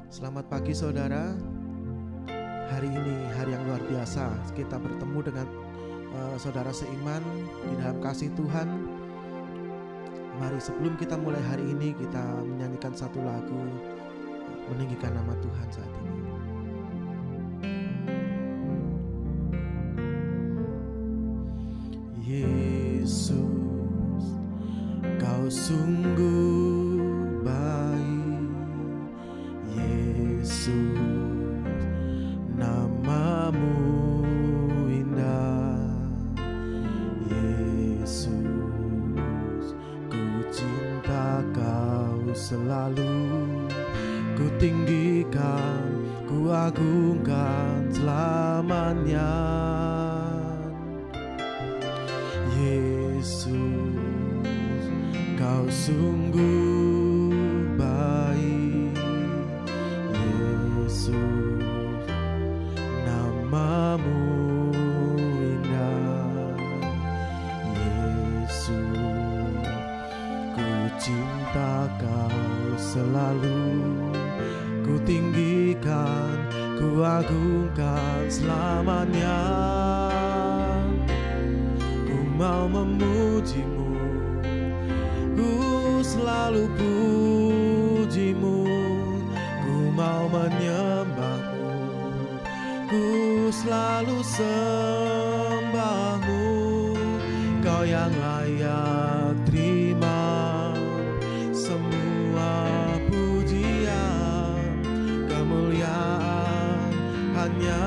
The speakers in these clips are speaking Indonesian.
Selamat pagi saudara. Hari ini hari yang luar biasa. Kita bertemu dengan saudara seiman di dalam kasih Tuhan. Mari sebelum kita mulai hari ini, kita menyanyikan satu lagu meninggikan nama Tuhan saat ini. Yesus, Kau sungguh baik. Yesus, namamu indah. Yesus, ku cinta Kau selalu. Ku tinggikan, ku agungkan selamanya. Yesus, Kau sungguh baik. Yesus, namamu indah. Yesus, ku cinta Kau selalu. Ku tinggikan, ku agungkan selamanya. Ku mau memujimu, ku selalu pujimu. Ku mau menyembahmu, ku selalu sembahmu. Kau yang layak terima semua pujian, kemuliaan hanya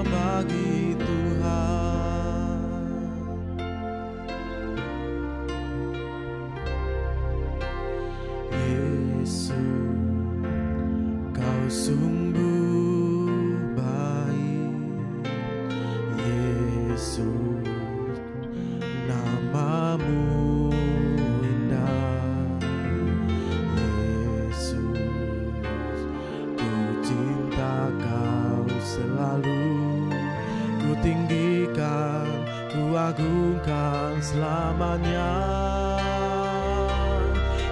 bagi Tuhan. Yesus, Kau sungguh baik. Yesus, namamu indah. Yesus, ku cinta Kau selalu. Ku tinggikan, ku agungkan selamanya.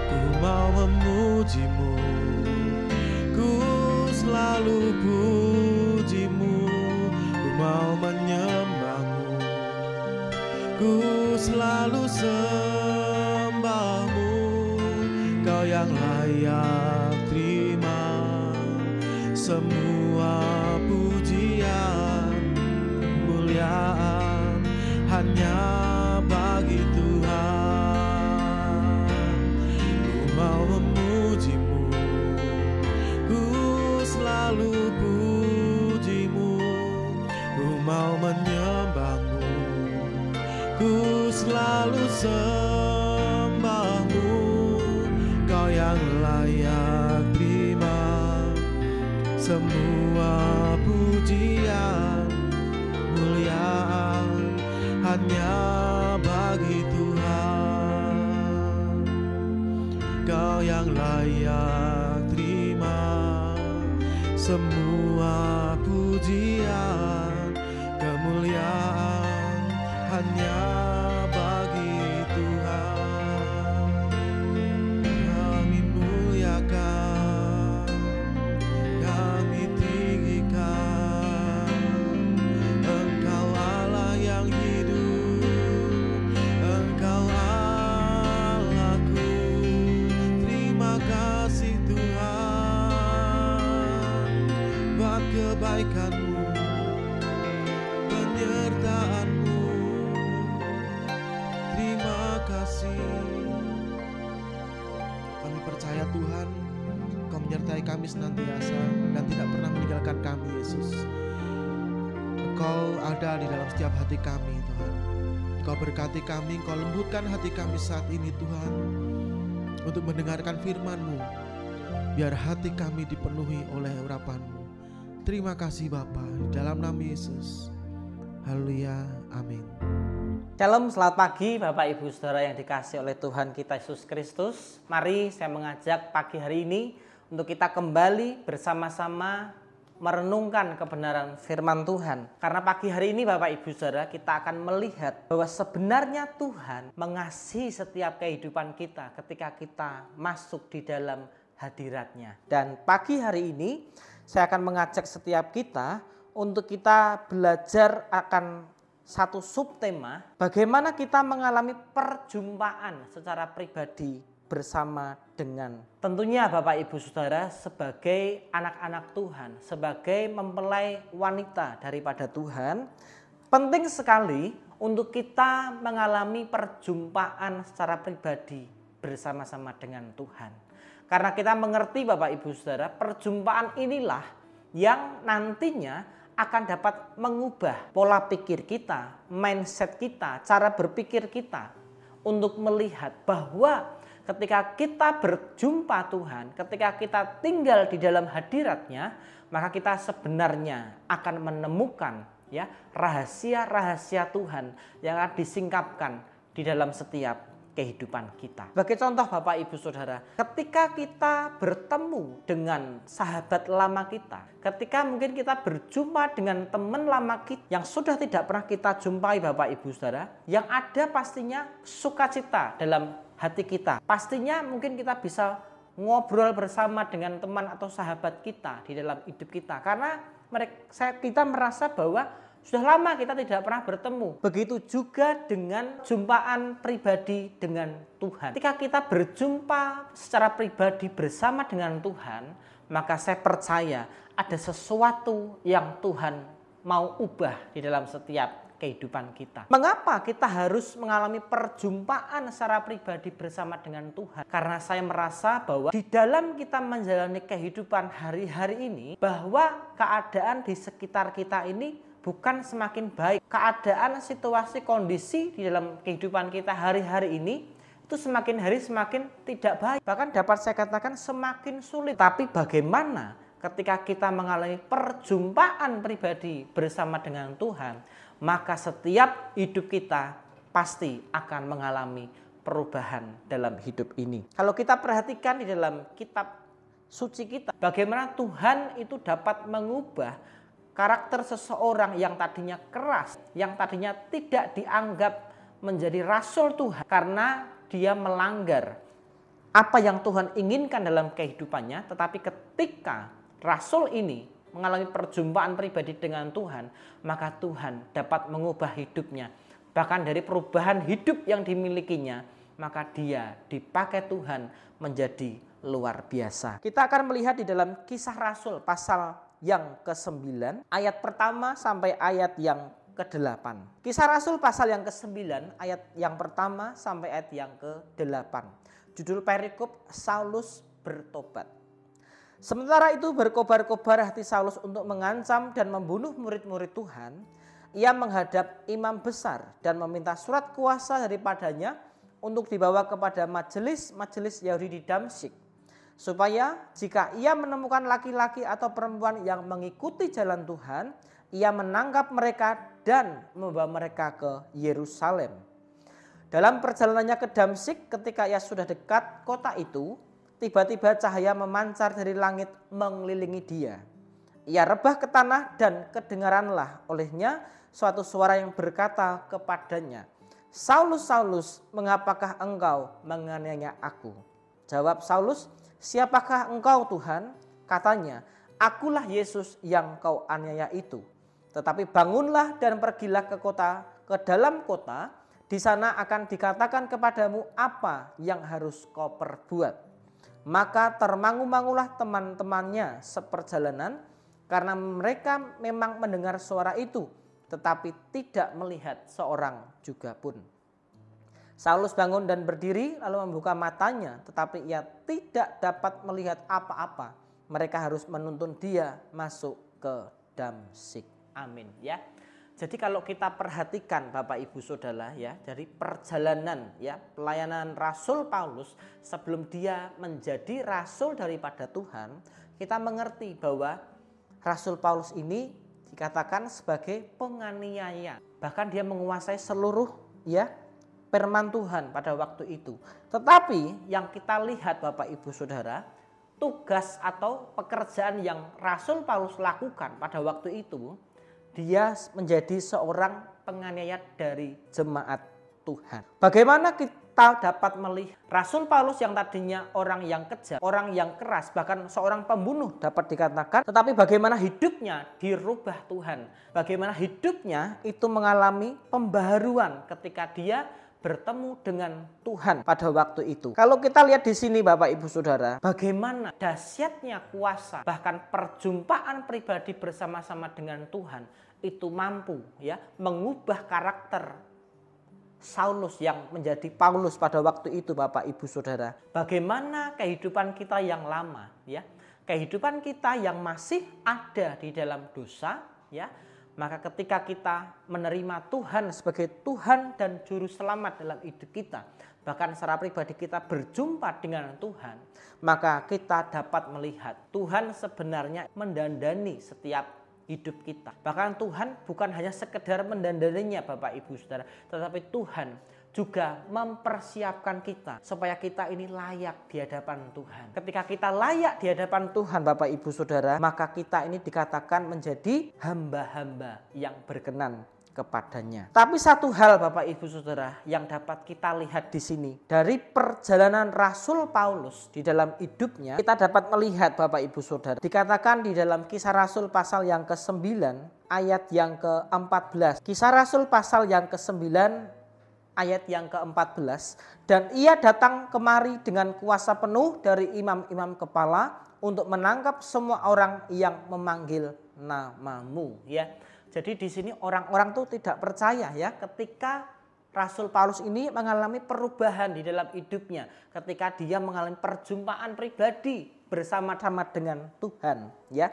Ku mau memujimu, ku selalu pujimu. Ku mau menyembahmu, ku selalu sembahmu. Kau yang layak terima semua pujian, kemuliaan hanya bagi Tuhan. Ku mau memujimu, ku selalu pujimu. Ku mau menyembahmu, ku selalu sembahmu. Kau yang layak terima semua pujian, kemuliaan hanya bagi Tuhan. Kau yang layak terima semua pujian, kemuliaan hanya bagi Tuhan. Kami muliakan, kami tinggikan Engkau Allah yang hidup, Engkau Allahku. Terima kasih Tuhan buat kebaikan-Mu, penyertaan-Mu. Terima kasih. Kami percaya Tuhan, Kau menyertai kami senantiasa dan tidak pernah meninggalkan kami, Yesus. Engkau ada di dalam setiap hati kami, Tuhan. Engkau berkati kami, Engkau lembutkan hati kami saat ini, Tuhan, untuk mendengarkan firman-Mu, biar hati kami dipenuhi oleh urapan-Mu. Terima kasih Bapa, di dalam nama Yesus. Haleluya, amin. Shalom, selamat pagi Bapak Ibu Saudara yang dikasihi oleh Tuhan kita Yesus Kristus. Mari saya mengajak pagi hari ini untuk kita kembali bersama-sama merenungkan kebenaran firman Tuhan. Karena pagi hari ini Bapak Ibu Saudara, kita akan melihat bahwa sebenarnya Tuhan mengasihi setiap kehidupan kita ketika kita masuk di dalam hadiratnya. Dan pagi hari ini saya akan mengajak setiap kita untuk kita belajar akan satu subtema, bagaimana kita mengalami perjumpaan secara pribadi bersama dengan tentunya Bapak Ibu Saudara sebagai anak-anak Tuhan, sebagai mempelai wanita daripada Tuhan, penting sekali untuk kita mengalami perjumpaan secara pribadi bersama-sama dengan Tuhan. Karena kita mengerti Bapak Ibu Saudara, perjumpaan inilah yang nantinya akan dapat mengubah pola pikir kita, mindset kita, cara berpikir kita untuk melihat bahwa ketika kita berjumpa Tuhan, ketika kita tinggal di dalam hadirat-Nya, maka kita sebenarnya akan menemukan ya rahasia-rahasia Tuhan yang akan disingkapkan di dalam setiap kehidupan kita. Sebagai contoh Bapak Ibu Saudara, ketika kita bertemu dengan sahabat lama kita, ketika mungkin kita berjumpa dengan teman lama kita yang sudah tidak pernah kita jumpai Bapak Ibu Saudara, yang ada pastinya sukacita dalam hati kita. Pastinya mungkin kita bisa ngobrol bersama dengan teman atau sahabat kita di dalam hidup kita. Karena kita merasa bahwa sudah lama kita tidak pernah bertemu. Begitu juga dengan jumpaan pribadi dengan Tuhan. Ketika kita berjumpa secara pribadi bersama dengan Tuhan, maka saya percaya ada sesuatu yang Tuhan mau ubah di dalam setiap kehidupan kita. Mengapa kita harus mengalami perjumpaan secara pribadi bersama dengan Tuhan? Karena saya merasa bahwa di dalam kita menjalani kehidupan hari-hari ini, bahwa keadaan di sekitar kita ini bukan semakin baik. Keadaan, situasi, kondisi di dalam kehidupan kita hari-hari ini itu semakin hari semakin tidak baik. Bahkan dapat saya katakan semakin sulit. Tapi bagaimana ketika kita mengalami perjumpaan pribadi bersama dengan Tuhan, maka setiap hidup kita pasti akan mengalami perubahan dalam hidup ini. Kalau kita perhatikan di dalam kitab suci kita, bagaimana Tuhan itu dapat mengubah karakter seseorang yang tadinya keras, yang tadinya tidak dianggap menjadi rasul Tuhan karena dia melanggar apa yang Tuhan inginkan dalam kehidupannya. Tetapi ketika rasul ini mengalami perjumpaan pribadi dengan Tuhan, maka Tuhan dapat mengubah hidupnya. Bahkan dari perubahan hidup yang dimilikinya, maka dia dipakai Tuhan menjadi luar biasa. Kita akan melihat di dalam Kisah Rasul pasal yang ke-9, ayat pertama sampai ayat yang ke-8. Kisah Rasul pasal yang ke-9, ayat yang pertama sampai ayat yang ke-8. Judul perikop, Saulus bertobat. Sementara itu berkobar-kobar hati Saulus untuk mengancam dan membunuh murid-murid Tuhan. Ia menghadap imam besar dan meminta surat kuasa daripadanya untuk dibawa kepada majelis Yahudi di Damsyik, supaya jika ia menemukan laki-laki atau perempuan yang mengikuti jalan Tuhan, ia menangkap mereka dan membawa mereka ke Yerusalem. Dalam perjalanannya ke Damsyik, ketika ia sudah dekat kota itu, tiba-tiba cahaya memancar dari langit mengelilingi dia. Ia rebah ke tanah dan kedengaranlah olehnya suatu suara yang berkata kepadanya, "Saulus, Saulus, mengapakah engkau menganiaya aku?" Jawab Saulus, "Siapakah engkau Tuhan?" Katanya, "Akulah Yesus yang kau aniaya itu. Tetapi bangunlah dan pergilah ke dalam kota, di sana akan dikatakan kepadamu apa yang harus kau perbuat." Maka termangu-mangulah teman-temannya seperjalanan, karena mereka memang mendengar suara itu, tetapi tidak melihat seorang juga pun. Saulus bangun dan berdiri lalu membuka matanya, tetapi ia tidak dapat melihat apa-apa. Mereka harus menuntun dia masuk ke Damsyik. Amin ya. Jadi kalau kita perhatikan Bapak Ibu Saudara ya, dari perjalanan ya pelayanan Rasul Paulus sebelum dia menjadi rasul daripada Tuhan, kita mengerti bahwa Rasul Paulus ini dikatakan sebagai penganiaya. Bahkan dia menguasai seluruh ya firman Tuhan pada waktu itu. Tetapi yang kita lihat Bapak Ibu Saudara, tugas atau pekerjaan yang Rasul Paulus lakukan pada waktu itu, dia menjadi seorang penganiaya dari jemaat Tuhan. Bagaimana kita dapat melihat Rasul Paulus yang tadinya orang yang kejam, orang yang keras, bahkan seorang pembunuh dapat dikatakan, tetapi bagaimana hidupnya dirubah Tuhan. Bagaimana hidupnya itu mengalami pembaharuan ketika dia bertemu dengan Tuhan pada waktu itu. Kalau kita lihat di sini Bapak Ibu Saudara, bagaimana dahsyatnya kuasa, bahkan perjumpaan pribadi bersama-sama dengan Tuhan itu mampu ya mengubah karakter Saulus yang menjadi Paulus pada waktu itu Bapak Ibu Saudara. Bagaimana kehidupan kita yang lama ya, kehidupan kita yang masih ada di dalam dosa ya. Maka ketika kita menerima Tuhan sebagai Tuhan dan Juru Selamat dalam hidup kita, bahkan secara pribadi kita berjumpa dengan Tuhan, maka kita dapat melihat Tuhan sebenarnya mendandani setiap hidup kita. Bahkan Tuhan bukan hanya sekedar mendandaninya Bapak Ibu Saudara, tetapi Tuhan juga mempersiapkan kita supaya kita ini layak di hadapan Tuhan. Ketika kita layak di hadapan Tuhan Bapak Ibu Saudara, maka kita ini dikatakan menjadi hamba-hamba yang berkenan kepadanya. Tapi satu hal Bapak Ibu Saudara yang dapat kita lihat di sini dari perjalanan Rasul Paulus di dalam hidupnya, kita dapat melihat Bapak Ibu Saudara, dikatakan di dalam Kisah Rasul pasal yang ke-9 ayat yang ke-14. Kisah Rasul pasal yang ke-9 ayat yang ke-14, dan ia datang kemari dengan kuasa penuh dari imam-imam kepala untuk menangkap semua orang yang memanggil namamu ya. Jadi di sini orang-orang tuh tidak percaya ya ketika Rasul Paulus ini mengalami perubahan di dalam hidupnya, ketika dia mengalami perjumpaan pribadi bersama-sama dengan Tuhan ya.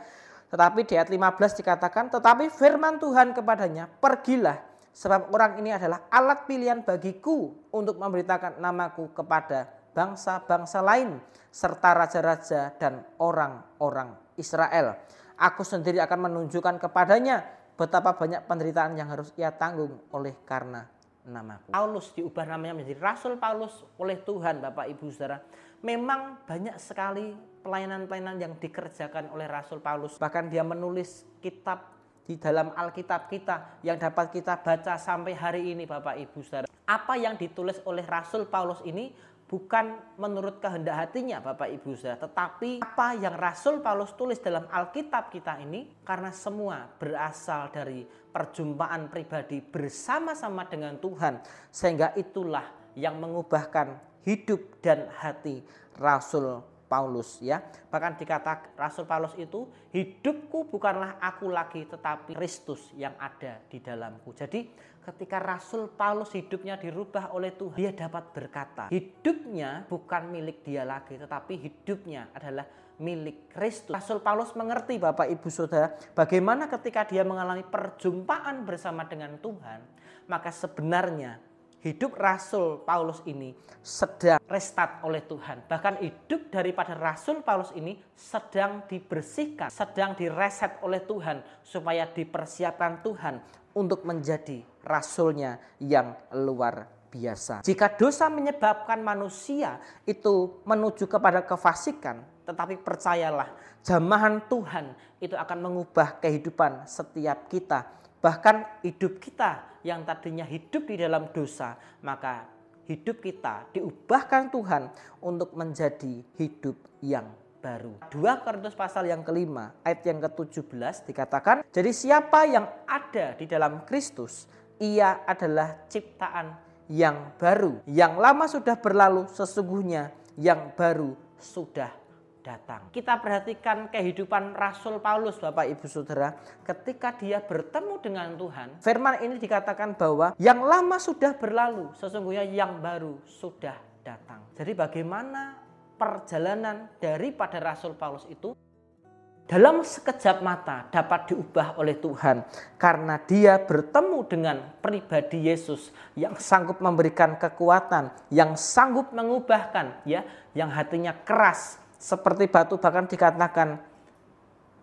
Tetapi di ayat 15 dikatakan, tetapi firman Tuhan kepadanya, pergilah, sebab orang ini adalah alat pilihan bagiku untuk memberitakan namaku kepada bangsa-bangsa lain serta raja-raja dan orang-orang Israel. Aku sendiri akan menunjukkan kepadanya betapa banyak penderitaan yang harus ia tanggung oleh karena namaku. Paulus diubah namanya menjadi Rasul Paulus oleh Tuhan Bapak Ibu Saudara. Memang banyak sekali pelayanan-pelayanan yang dikerjakan oleh Rasul Paulus. Bahkan dia menulis kitab di dalam Alkitab kita yang dapat kita baca sampai hari ini Bapak Ibu Saudara. Apa yang ditulis oleh Rasul Paulus ini bukan menurut kehendak hatinya Bapak Ibu Saudara, tetapi apa yang Rasul Paulus tulis dalam Alkitab kita ini karena semua berasal dari perjumpaan pribadi bersama-sama dengan Tuhan, sehingga itulah yang mengubahkan hidup dan hati Rasul Paulus ya. Bahkan dikatakan Rasul Paulus itu, hidupku bukanlah aku lagi tetapi Kristus yang ada di dalamku. Jadi ketika Rasul Paulus hidupnya dirubah oleh Tuhan, dia dapat berkata hidupnya bukan milik dia lagi tetapi hidupnya adalah milik Kristus. Rasul Paulus mengerti Bapak Ibu Saudara bagaimana ketika dia mengalami perjumpaan bersama dengan Tuhan, maka sebenarnya hidup Rasul Paulus ini sedang restart oleh Tuhan. Bahkan hidup daripada Rasul Paulus ini sedang dibersihkan, sedang direset oleh Tuhan supaya dipersiapkan Tuhan untuk menjadi rasulnya yang luar biasa. Jika dosa menyebabkan manusia itu menuju kepada kefasikan, tetapi percayalah, jamahan Tuhan itu akan mengubah kehidupan setiap kita. Bahkan hidup kita yang tadinya hidup di dalam dosa, maka hidup kita diubahkan Tuhan untuk menjadi hidup yang baru. 2 Korintus pasal yang ke-5 ayat yang ke-17 dikatakan, jadi siapa yang ada di dalam Kristus, ia adalah ciptaan yang baru. Yang lama sudah berlalu, sesungguhnya yang baru sudah datang. Kita perhatikan kehidupan Rasul Paulus Bapak Ibu Saudara ketika dia bertemu dengan Tuhan. Firman ini dikatakan bahwa yang lama sudah berlalu, sesungguhnya yang baru sudah datang. Jadi bagaimana perjalanan daripada Rasul Paulus itu dalam sekejap mata dapat diubah oleh Tuhan karena dia bertemu dengan pribadi Yesus yang sanggup memberikan kekuatan, yang sanggup mengubahkan ya, yang hatinya keras seperti batu, bahkan dikatakan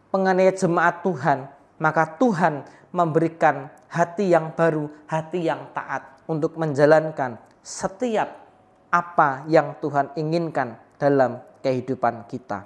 mengenai jemaat Tuhan, maka Tuhan memberikan hati yang baru, hati yang taat untuk menjalankan setiap apa yang Tuhan inginkan dalam kehidupan kita.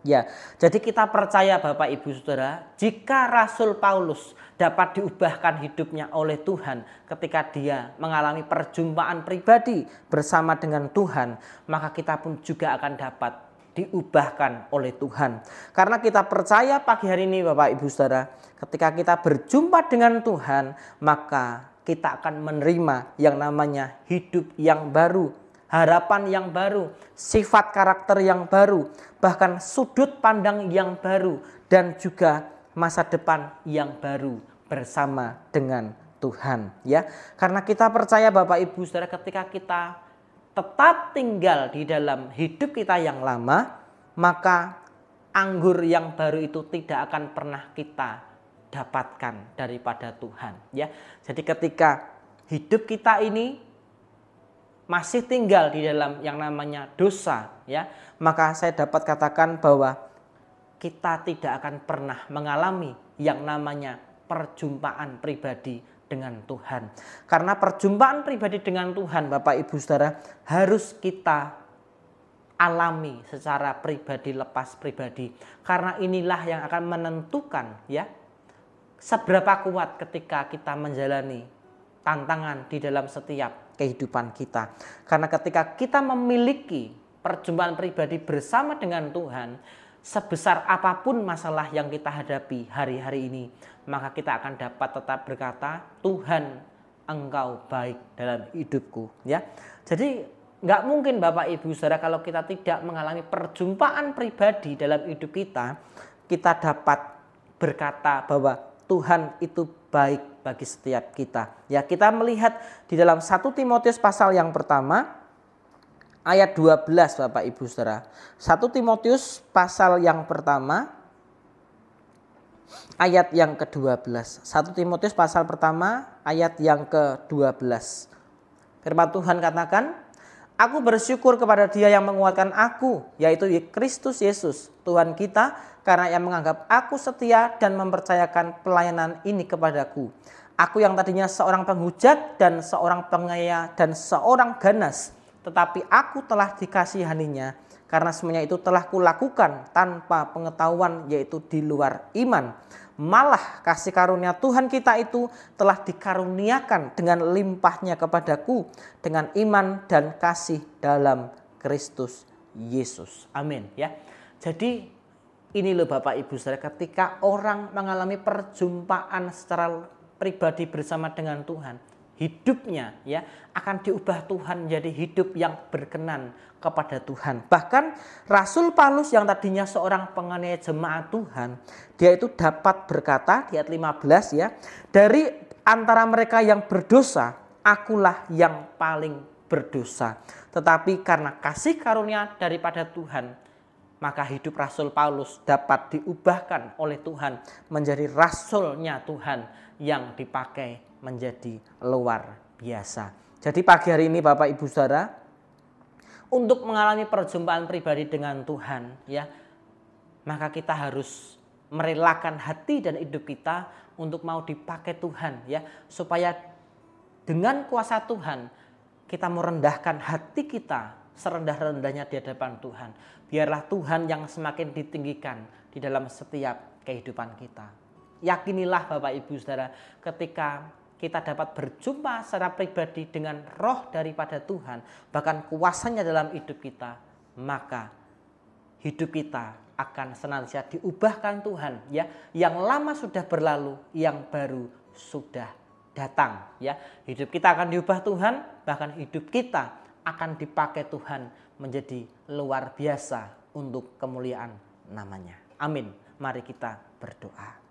Ya, jadi kita percaya Bapak Ibu Saudara, jika Rasul Paulus dapat diubahkan hidupnya oleh Tuhan ketika dia mengalami perjumpaan pribadi bersama dengan Tuhan, maka kita pun juga akan dapat diubahkan oleh Tuhan. Karena kita percaya pagi hari ini Bapak Ibu Saudara, ketika kita berjumpa dengan Tuhan, maka kita akan menerima yang namanya hidup yang baru, harapan yang baru, sifat karakter yang baru, bahkan sudut pandang yang baru, dan juga masa depan yang baru bersama dengan Tuhan, ya. Karena kita percaya Bapak Ibu Saudara, ketika kita tetap tinggal di dalam hidup kita yang lama, maka anggur yang baru itu tidak akan pernah kita dapatkan daripada Tuhan, ya. Jadi ketika hidup kita ini masih tinggal di dalam yang namanya dosa, ya, maka saya dapat katakan bahwa kita tidak akan pernah mengalami yang namanya perjumpaan pribadi dengan Tuhan. Karena perjumpaan pribadi dengan Tuhan Bapak Ibu Saudara harus kita alami secara pribadi, lepas pribadi. Karena inilah yang akan menentukan, ya, seberapa kuat ketika kita menjalani tantangan di dalam setiap kehidupan kita. Karena ketika kita memiliki perjumpaan pribadi bersama dengan Tuhan, sebesar apapun masalah yang kita hadapi hari-hari ini, maka kita akan dapat tetap berkata, Tuhan, Engkau baik dalam hidupku, ya. Jadi nggak mungkin Bapak Ibu Saudara kalau kita tidak mengalami perjumpaan pribadi dalam hidup kita dapat berkata bahwa Tuhan itu baik bagi setiap kita. Ya, kita melihat di dalam 1 Timotius pasal yang pertama ayat 12 Bapak Ibu Saudara. 1 Timotius pasal yang pertama ayat yang ke-12. 1 Timotius pasal pertama ayat yang ke-12. Firman Tuhan katakan, aku bersyukur kepada Dia yang menguatkan aku, yaitu Kristus Yesus, Tuhan kita, karena Ia menganggap aku setia dan mempercayakan pelayanan ini kepadaku. Aku yang tadinya seorang penghujat dan seorang pengaya dan seorang ganas, tetapi aku telah dikasihaninya, karena semuanya itu telah kulakukan tanpa pengetahuan, yaitu di luar iman. Malah kasih karunia Tuhan kita itu telah dikaruniakan dengan limpahnya kepadaku dengan iman dan kasih dalam Kristus Yesus. Amin, ya. Jadi ini loh Bapak Ibu Saudara, ketika orang mengalami perjumpaan secara pribadi bersama dengan Tuhan, hidupnya, ya, akan diubah Tuhan menjadi hidup yang berkenan kepada Tuhan. Bahkan Rasul Paulus yang tadinya seorang penganiaya jemaat Tuhan, dia itu dapat berkata di ayat 15, ya, dari antara mereka yang berdosa, akulah yang paling berdosa. Tetapi karena kasih karunia daripada Tuhan, maka hidup Rasul Paulus dapat diubahkan oleh Tuhan menjadi rasulnya Tuhan yang dipakai menjadi luar biasa. Jadi pagi hari ini Bapak Ibu Saudara, untuk mengalami perjumpaan pribadi dengan Tuhan, ya, maka kita harus merelakan hati dan hidup kita untuk mau dipakai Tuhan, ya, supaya dengan kuasa Tuhan kita merendahkan hati kita serendah-rendahnya di hadapan Tuhan. Biarlah Tuhan yang semakin ditinggikan di dalam setiap kehidupan kita. Yakinilah Bapak Ibu Saudara, ketika kita dapat berjumpa secara pribadi dengan roh daripada Tuhan, bahkan kuasanya dalam hidup kita, maka hidup kita akan senantiasa diubahkan Tuhan, ya. Yang lama sudah berlalu, yang baru sudah datang, ya. Hidup kita akan diubah Tuhan, bahkan hidup kita akan dipakai Tuhan menjadi luar biasa untuk kemuliaan namanya. Amin. Mari kita berdoa.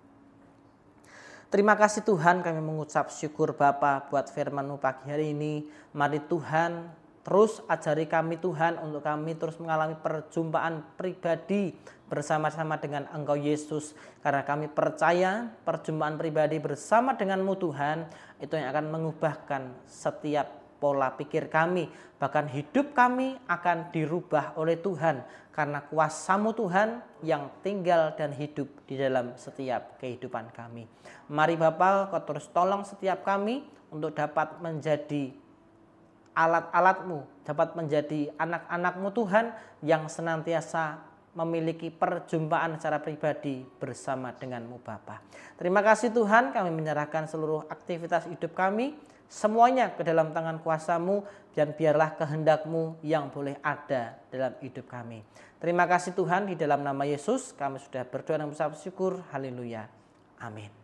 Terima kasih Tuhan, kami mengucap syukur Bapa buat firman-Mu pagi hari ini. Mari Tuhan terus ajari kami Tuhan untuk kami terus mengalami perjumpaan pribadi bersama-sama dengan Engkau Yesus. Karena kami percaya perjumpaan pribadi bersama dengan-Mu Tuhan itu yang akan mengubahkan setiap pola pikir kami, bahkan hidup kami akan dirubah oleh Tuhan karena kuasa-Mu Tuhan yang tinggal dan hidup di dalam setiap kehidupan kami. Mari Bapa, Kau terus tolong setiap kami untuk dapat menjadi alat-alat-Mu, dapat menjadi anak-anak-Mu Tuhan yang senantiasa memiliki perjumpaan secara pribadi bersama dengan-Mu Bapa. Terima kasih Tuhan, kami menyerahkan seluruh aktivitas hidup kami, semuanya ke dalam tangan kuasa-Mu, dan biarlah kehendak-Mu yang boleh ada dalam hidup kami. Terima kasih Tuhan, di dalam nama Yesus kami sudah berdoa dan berucap syukur. Haleluya. Amin.